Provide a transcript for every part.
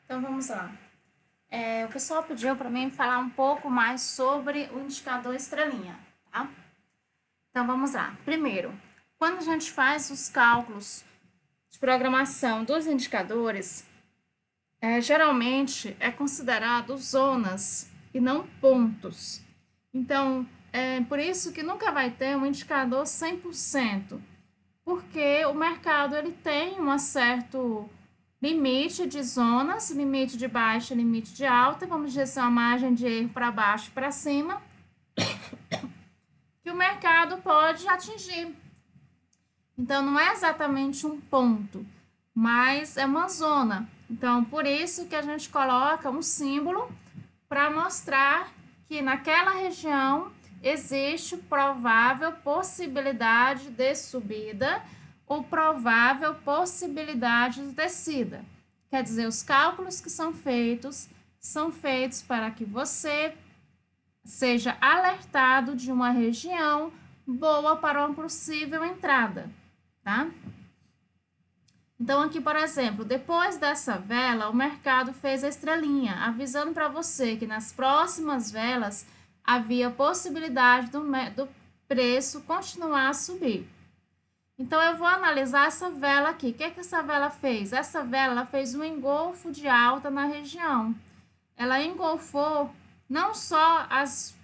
Então, vamos lá. O pessoal pediu para mim falar um pouco mais sobre o indicador estrelinha, tá? Então, vamos lá. Primeiro, quando a gente faz os cálculos de programação dos indicadores, geralmente é considerado zonas e não pontos. Então, é por isso que nunca vai ter um indicador 100%, porque o mercado ele tem um certo limite de zonas, limite de baixa, limite de alta, vamos dizer assim, uma margem de erro para baixo e para cima, que o mercado pode atingir. Então, não é exatamente um ponto, mas é uma zona. Então, por isso que a gente coloca um símbolo para mostrar que naquela região existe provável possibilidade de subida ou provável possibilidade de descida. Quer dizer, os cálculos que são feitos para que você seja alertado de uma região boa para uma possível entrada, tá? Então, aqui, por exemplo, depois dessa vela, o mercado fez a estrelinha, avisando para você que nas próximas velas havia possibilidade do preço continuar a subir. Então, eu vou analisar essa vela aqui. O que essa vela fez? Essa vela ela fez um engolfo de alta na região. Ela engolfou não só as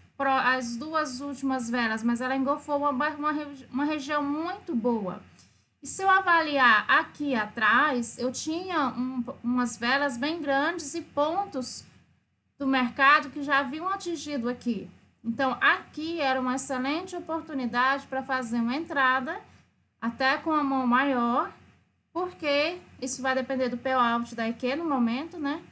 duas últimas velas, mas ela engolfou uma região muito boa. E se eu avaliar aqui atrás, eu tinha umas velas bem grandes e pontos do mercado que já haviam atingido aqui. Então, aqui era uma excelente oportunidade para fazer uma entrada, até com a mão maior, porque isso vai depender do payout da IQ no momento, né?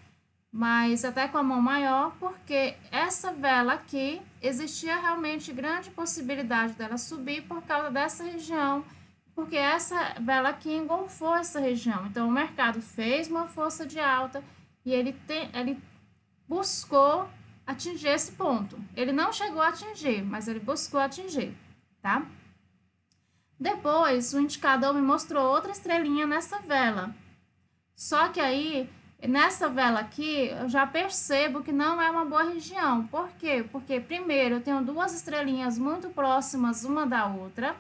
Mas até com a mão maior, porque essa vela aqui, existia realmente grande possibilidade dela subir por causa dessa região, porque essa vela aqui engolfou essa região. Então, o mercado fez uma força de alta e ele buscou atingir esse ponto. Ele não chegou a atingir, mas ele buscou atingir, tá? Depois, o indicador me mostrou outra estrelinha nessa vela. Só que aí, nessa vela aqui, eu já percebo que não é uma boa região. Por quê? Porque, primeiro, eu tenho duas estrelinhas muito próximas uma da outra.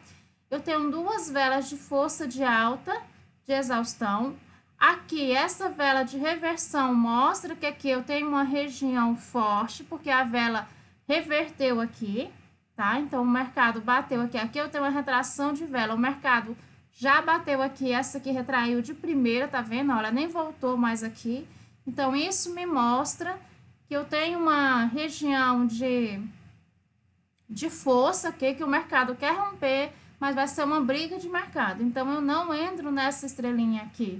Eu tenho duas velas de força de alta, de exaustão. Aqui, essa vela de reversão mostra que aqui eu tenho uma região forte, porque a vela reverteu aqui, tá? Então, o mercado bateu aqui. Aqui eu tenho uma retração de vela. O mercado já bateu aqui, essa aqui retraiu de primeira, tá vendo? Ela nem voltou mais aqui. Então, isso me mostra que eu tenho uma região de força aqui, que o mercado quer romper, mas vai ser uma briga de mercado. Então, eu não entro nessa estrelinha aqui,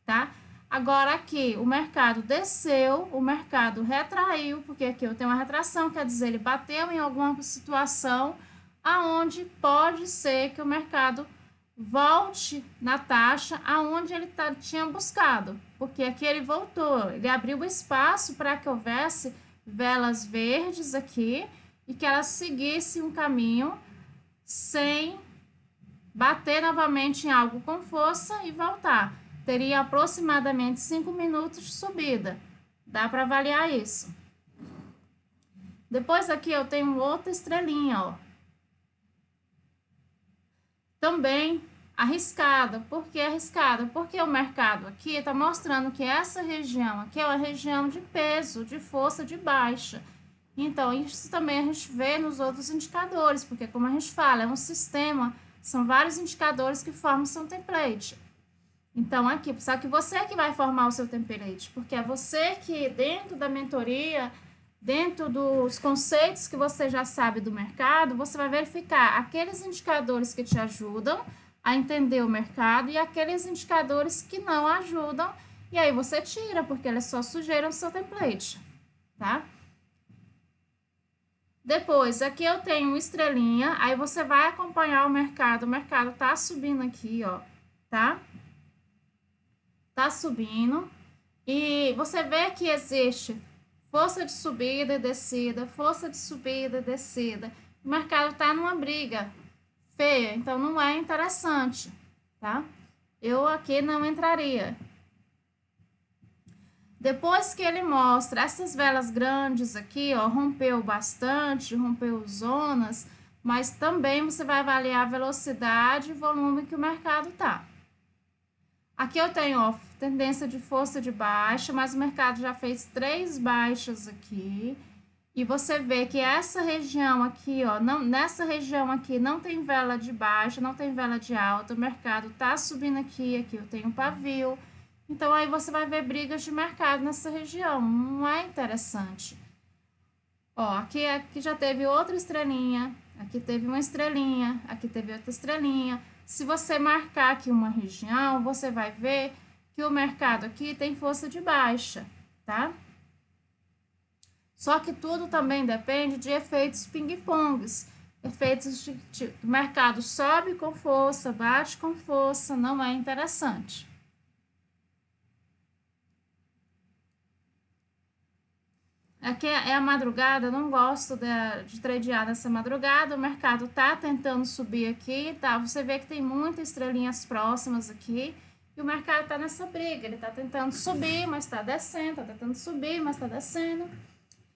tá? Agora, aqui, o mercado desceu, o mercado retraiu, porque aqui eu tenho uma retração, quer dizer, ele bateu em alguma situação aonde pode ser que o mercado volte na taxa aonde ele tinha buscado, porque aqui ele voltou, ele abriu o espaço para que houvesse velas verdes aqui e que elas seguissem um caminho sem bater novamente em algo com força e voltar. Teria aproximadamente 5 minutos de subida. Dá para avaliar isso. Depois aqui eu tenho outra estrelinha, ó. Também arriscada. Por que arriscada? Porque o mercado aqui está mostrando que essa região aqui é uma região de peso, de força de baixa. Então, isso também a gente vê nos outros indicadores, porque como a gente fala, é um sistema, são vários indicadores que formam seu template. Então, aqui, só que você é que vai formar o seu template, porque é você que, dentro da mentoria, dentro dos conceitos que você já sabe do mercado, você vai verificar aqueles indicadores que te ajudam a entender o mercado e aqueles indicadores que não ajudam, e aí você tira, porque eles só sujeiram o seu template, tá? Depois, aqui eu tenho estrelinha, aí você vai acompanhar o mercado tá subindo aqui, ó, tá? Tá subindo, e você vê que existe força de subida e descida, força de subida e descida. O mercado tá numa briga feia, então não é interessante, tá? Eu aqui não entraria. Depois que ele mostra essas velas grandes aqui, ó, rompeu bastante, rompeu zonas, mas também você vai avaliar a velocidade e volume que o mercado tá. Aqui eu tenho, ó, tendência de força de baixa, mas o mercado já fez 3 baixas aqui. E você vê que essa região aqui, ó, nessa região aqui não tem vela de baixa, não tem vela de alta, o mercado tá subindo aqui eu tenho um pavio. Então, aí você vai ver brigas de mercado nessa região, não é interessante. Ó, aqui já teve outra estrelinha, aqui teve uma estrelinha, aqui teve outra estrelinha. Se você marcar aqui uma região, você vai ver que o mercado aqui tem força de baixa, tá? Só que tudo também depende de efeitos ping-pongs. Efeitos de o mercado sobe com força, bate com força, não é interessante. Aqui é a madrugada, eu não gosto de tradear nessa madrugada. O mercado tá tentando subir aqui, tá? Você vê que tem muitas estrelinhas próximas aqui. E o mercado tá nessa briga, ele tá tentando subir, mas tá descendo, tá tentando subir, mas tá descendo.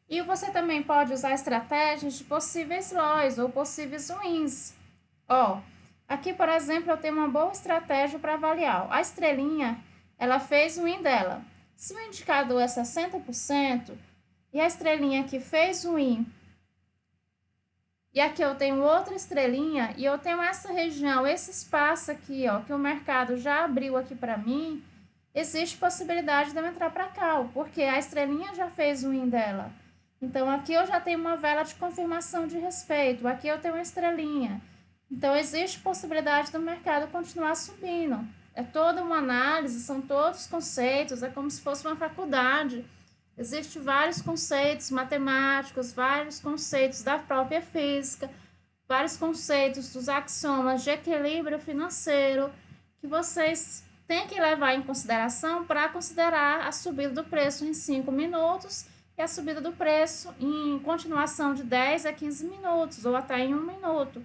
E você também pode usar estratégias de possíveis lows ou possíveis wins. Ó, aqui, por exemplo, eu tenho uma boa estratégia para avaliar. A estrelinha, ela fez o win dela. Se o indicador é 60%, e a estrelinha aqui fez o win, e aqui eu tenho outra estrelinha, e eu tenho essa região, esse espaço aqui, ó, que o mercado já abriu aqui para mim, existe possibilidade de eu entrar para cá, porque a estrelinha já fez o win dela. Então, aqui eu já tenho uma vela de confirmação de respeito, aqui eu tenho uma estrelinha. Então, existe possibilidade do mercado continuar subindo. É toda uma análise, são todos conceitos, é como se fosse uma faculdade. Existem vários conceitos matemáticos, vários conceitos da própria física, vários conceitos dos axiomas de equilíbrio financeiro que vocês têm que levar em consideração para considerar a subida do preço em 5 minutos e a subida do preço em continuação de 10 a 15 minutos ou até em 1 minuto.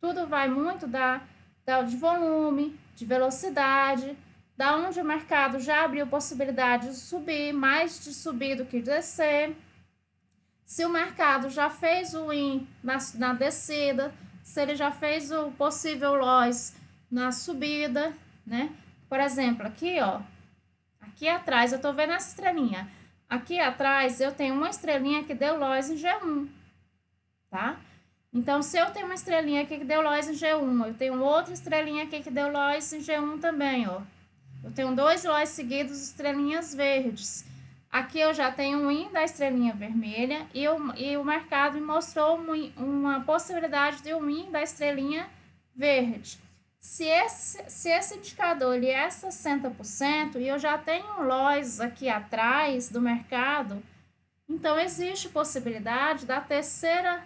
Tudo vai muito de volume, de velocidade, da onde o mercado já abriu possibilidade de subir, mais de subir do que de descer. Se o mercado já fez o win na descida, se ele já fez o possível loss na subida, né? Por exemplo, aqui, ó, aqui atrás, eu tô vendo essa estrelinha. Aqui atrás, eu tenho uma estrelinha que deu loss em G1, tá? Então, se eu tenho uma estrelinha aqui que deu loss em G1, eu tenho outra estrelinha aqui que deu loss em G1 também, ó. Eu tenho 2 loss seguidos, estrelinhas verdes. Aqui eu já tenho um win da estrelinha vermelha e o mercado me mostrou uma possibilidade de um win da estrelinha verde. Se esse indicador ele é 60% e eu já tenho um loss aqui atrás do mercado, então existe possibilidade da terceira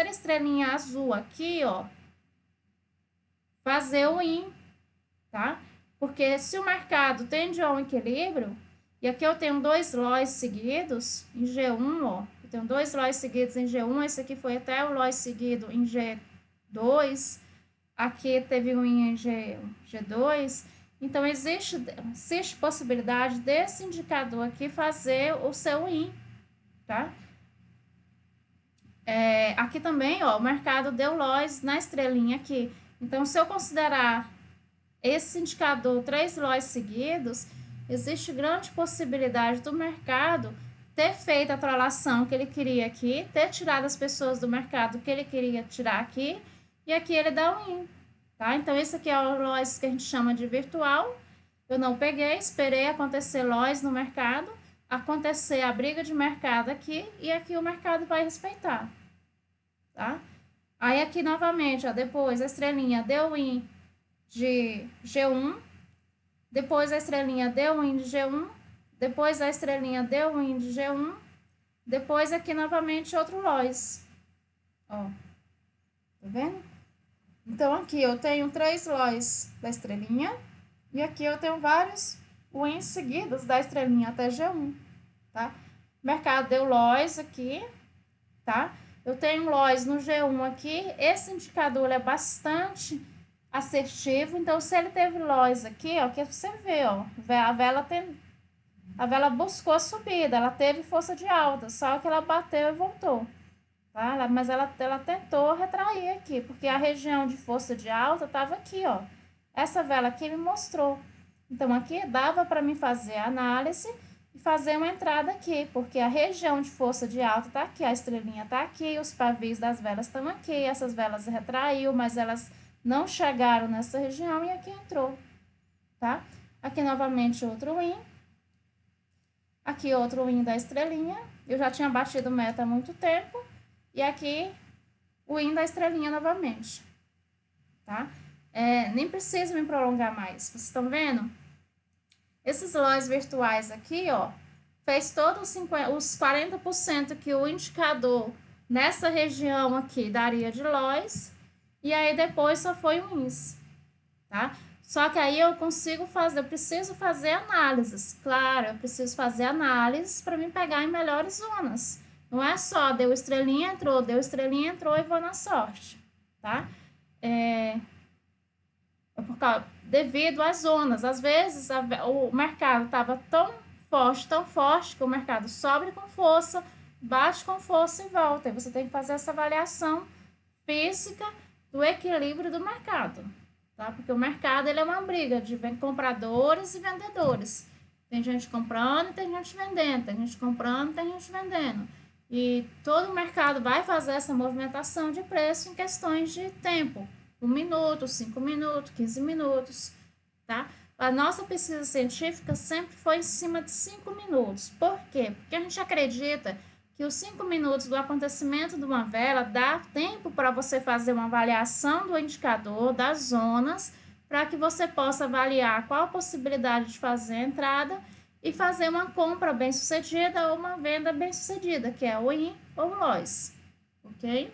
estrelinha azul aqui, ó, fazer o win, tá? Porque se o mercado tende a um equilíbrio, e aqui eu tenho 2 loss seguidos em G1, ó. Eu tenho 2 loss seguidos em G1, esse aqui foi até o loss seguido em G2. Aqui teve um em G2. Então, existe possibilidade desse indicador aqui fazer o seu win, tá? Aqui também, ó, o mercado deu loss na estrelinha aqui. Então, se eu considerar esse indicador 3 loss seguidos, existe grande possibilidade do mercado ter feito a trolação que ele queria aqui, ter tirado as pessoas do mercado que ele queria tirar aqui, e aqui ele dá um win, tá? Então, esse aqui é o loss que a gente chama de virtual. Eu não peguei, esperei acontecer loss no mercado, acontecer a briga de mercado aqui, e aqui o mercado vai respeitar, tá? Aí, aqui novamente, ó, depois a estrelinha deu win de G1, depois a estrelinha deu win de G1, depois a estrelinha deu win de G1, depois aqui novamente outro loss, ó, tá vendo? Então, aqui eu tenho 3 loss da estrelinha, e aqui eu tenho vários wins seguidos da estrelinha até G1, tá? O mercado deu loss aqui, tá? Eu tenho um loss no G1 aqui, esse indicador é bastante assertivo, então se ele teve loss aqui, ó, que você vê, ó, a vela A vela buscou a subida, ela teve força de alta, só que ela bateu e voltou, tá? Mas ela tentou retrair aqui, porque a região de força de alta estava aqui, ó. Essa vela aqui me mostrou. Então, aqui dava para mim fazer a análise e fazer uma entrada aqui, porque a região de força de alta está aqui, a estrelinha está aqui, os pavis das velas estão aqui, essas velas retraiu, mas elas não chegaram nessa região e aqui entrou, tá? Aqui novamente outro win. Aqui outro win da estrelinha. Eu já tinha batido meta há muito tempo. E aqui o win da estrelinha novamente, tá? Nem preciso me prolongar mais. Vocês estão vendo? Esses LOIs virtuais aqui, ó, fez todos os 40% que o indicador nessa região aqui daria de LOIs. E aí depois só foi wins, tá? Só que aí eu preciso fazer análises. Claro, eu preciso fazer análises para me pegar em melhores zonas. Não é só deu estrelinha, entrou e vou na sorte, tá? Devido às zonas. Às vezes o mercado estava tão forte que o mercado sobe com força, bate com força e volta. E você tem que fazer essa avaliação física do equilíbrio do mercado, tá? Porque o mercado ele é uma briga de compradores e vendedores. Tem gente comprando e tem gente vendendo, tem gente comprando e tem gente vendendo. E todo o mercado vai fazer essa movimentação de preço em questões de tempo. 1 minuto, 5 minutos, 15 minutos, tá? A nossa pesquisa científica sempre foi em cima de 5 minutos. Por quê? Porque a gente acredita que os 5 minutos do acontecimento de uma vela dá tempo para você fazer uma avaliação do indicador, das zonas, para que você possa avaliar qual a possibilidade de fazer a entrada e fazer uma compra bem-sucedida ou uma venda bem-sucedida, que é o win ou loss, ok?